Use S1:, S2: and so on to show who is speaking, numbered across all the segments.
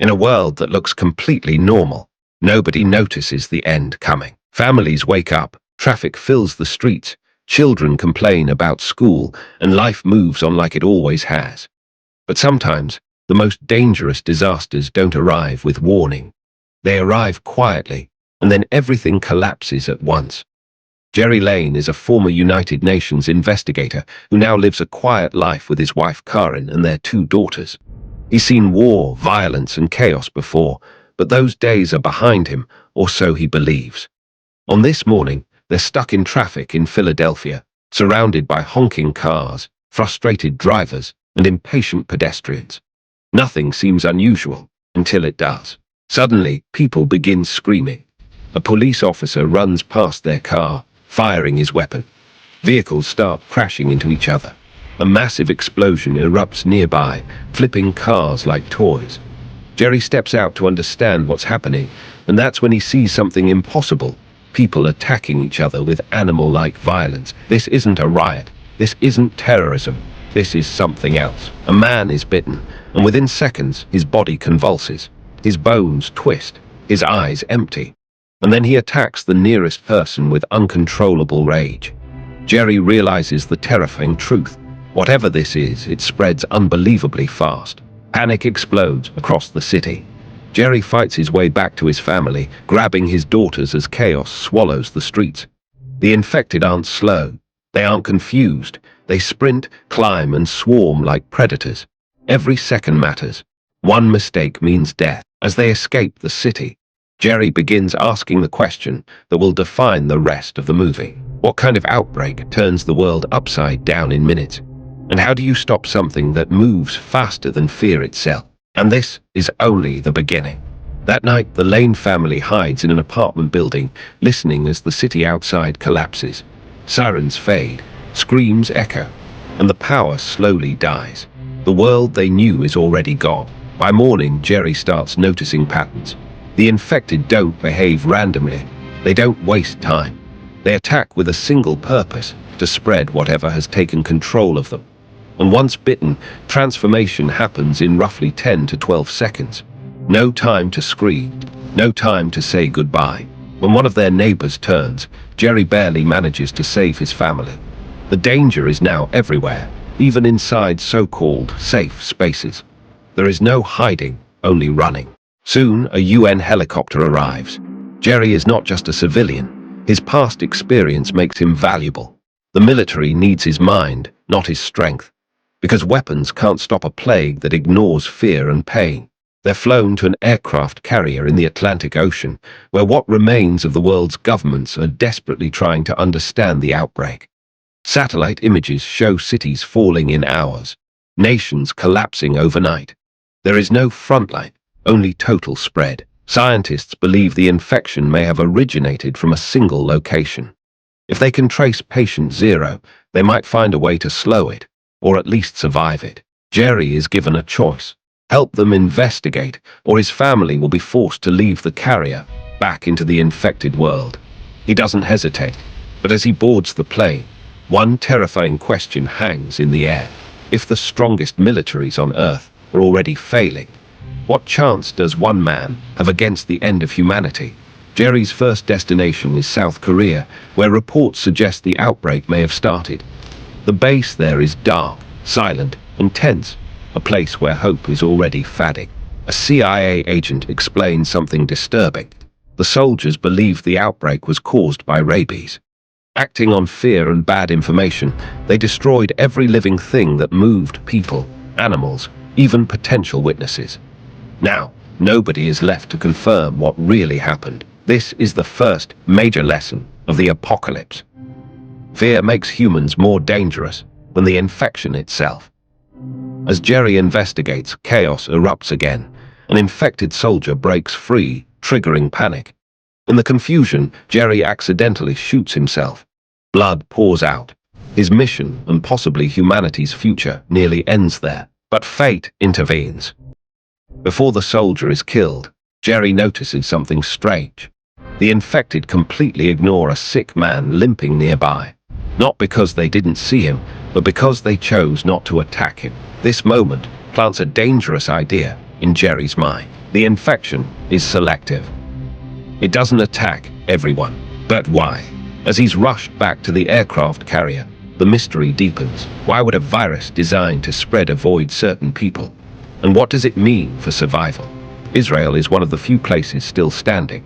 S1: In a world that looks completely normal, nobody notices the end coming. Families wake up, traffic fills the streets, children complain about school, and life moves on like it always has. But sometimes, the most dangerous disasters don't arrive with warning. They arrive quietly, and then everything collapses at once. Gerry Lane is a former United Nations investigator who now lives a quiet life with his wife Karen and their 2 daughters. He's seen war, violence, and chaos before, but those days are behind him, or so he believes. On this morning, they're stuck in traffic in Philadelphia, surrounded by honking cars, frustrated drivers, and impatient pedestrians. Nothing seems unusual until it does. Suddenly, people begin screaming. A police officer runs past their car, firing his weapon. Vehicles start crashing into each other. A massive explosion erupts nearby, flipping cars like toys. Gerry steps out to understand what's happening, and that's when he sees something impossible. People attacking each other with animal-like violence. This isn't a riot. This isn't terrorism. This is something else. A man is bitten, and within seconds, his body convulses. His bones twist, his eyes empty. And then he attacks the nearest person with uncontrollable rage. Gerry realizes the terrifying truth. Whatever this is, it spreads unbelievably fast. Panic explodes across the city. Gerry fights his way back to his family, grabbing his daughters as chaos swallows the streets. The infected aren't slow. They aren't confused. They sprint, climb, and swarm like predators. Every second matters. One mistake means death. As they escape the city, Gerry begins asking the question that will define the rest of the movie. What kind of outbreak turns the world upside down in minutes? And how do you stop something that moves faster than fear itself? And this is only the beginning. That night, the Lane family hides in an apartment building, listening as the city outside collapses. Sirens fade, screams echo, and the power slowly dies. The world they knew is already gone. By morning, Gerry starts noticing patterns. The infected don't behave randomly. They don't waste time. They attack with a single purpose: to spread whatever has taken control of them. And once bitten, transformation happens in roughly 10 to 12 seconds. No time to scream, no time to say goodbye. When one of their neighbors turns, Gerry barely manages to save his family. The danger is now everywhere, even inside so-called safe spaces. There is no hiding, only running. Soon, a UN helicopter arrives. Gerry is not just a civilian. His past experience makes him valuable. The military needs his mind, not his strength. Because weapons can't stop a plague that ignores fear and pain. They're flown to an aircraft carrier in the Atlantic Ocean, where what remains of the world's governments are desperately trying to understand the outbreak. Satellite images show cities falling in hours, nations collapsing overnight. There is no frontline, only total spread. Scientists believe the infection may have originated from a single location. If they can trace patient 0, they might find a way to slow it, or at least survive it. Gerry is given a choice: help them investigate, or his family will be forced to leave the carrier back into the infected world. He doesn't hesitate, but as he boards the plane, one terrifying question hangs in the air. If the strongest militaries on Earth are already failing, what chance does one man have against the end of humanity? Gerry's first destination is South Korea, where reports suggest the outbreak may have started. The base there is dark, silent, and tense, a place where hope is already fading. A CIA agent explains something disturbing. The soldiers believed the outbreak was caused by rabies. Acting on fear and bad information, they destroyed every living thing that moved: people, animals, even potential witnesses. Now, nobody is left to confirm what really happened. This is the first major lesson of the apocalypse. Fear makes humans more dangerous than the infection itself. As Gerry investigates, chaos erupts again. An infected soldier breaks free, triggering panic. In the confusion, Gerry accidentally shoots himself. Blood pours out. His mission, and possibly humanity's future, nearly ends there. But fate intervenes. Before the soldier is killed, Gerry notices something strange. The infected completely ignore a sick man limping nearby. Not because they didn't see him, but because they chose not to attack him. This moment plants a dangerous idea in Gerry's mind. The infection is selective. It doesn't attack everyone. But why? As he's rushed back to the aircraft carrier, the mystery deepens. Why would a virus designed to spread avoid certain people? And what does it mean for survival? Israel is one of the few places still standing.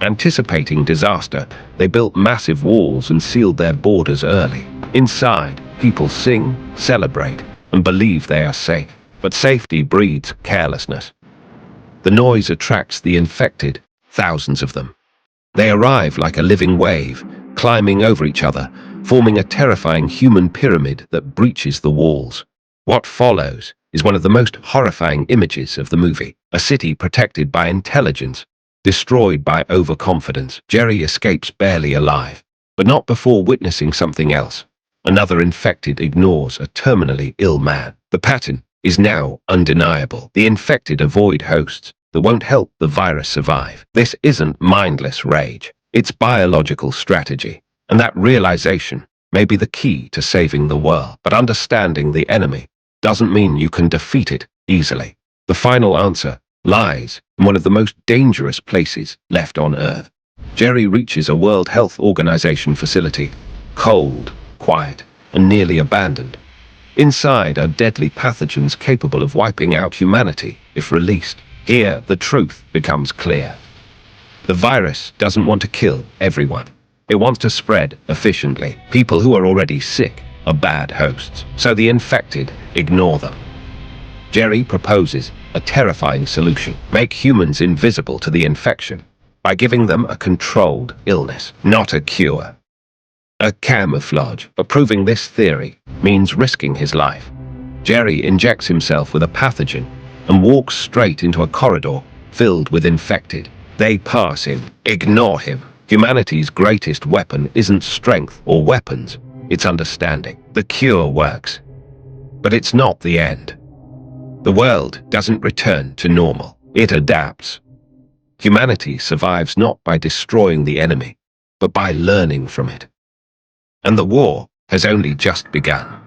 S1: Anticipating disaster, they built massive walls and sealed their borders early. Inside, people sing, celebrate, and believe they are safe. But safety breeds carelessness. The noise attracts the infected, thousands of them. They arrive like a living wave, climbing over each other, forming a terrifying human pyramid that breaches the walls. What follows is one of the most horrifying images of the movie. A city protected by intelligence, destroyed by overconfidence. Gerry escapes barely alive, but not before witnessing something else. Another infected ignores a terminally ill man. The pattern is now undeniable. The infected avoid hosts that won't help the virus survive. This isn't mindless rage. It's biological strategy. And that realization may be the key to saving the world. But understanding the enemy doesn't mean you can defeat it easily. The final answer lies in one of the most dangerous places left on Earth. Gerry reaches a World Health Organization facility, cold, quiet, and nearly abandoned. Inside are deadly pathogens capable of wiping out humanity if released. Here, the truth becomes clear. The virus doesn't want to kill everyone. It wants to spread efficiently. People who are already sick are bad hosts, so the infected ignore them. Gerry proposes a terrifying solution: make humans invisible to the infection by giving them a controlled illness, not a cure. A camouflage. But proving this theory means risking his life. Gerry injects himself with a pathogen and walks straight into a corridor filled with infected. They pass him, ignore him. Humanity's greatest weapon isn't strength or weapons, it's understanding. The cure works, but it's not the end. The world doesn't return to normal, it adapts. Humanity survives not by destroying the enemy, but by learning from it. And the war has only just begun.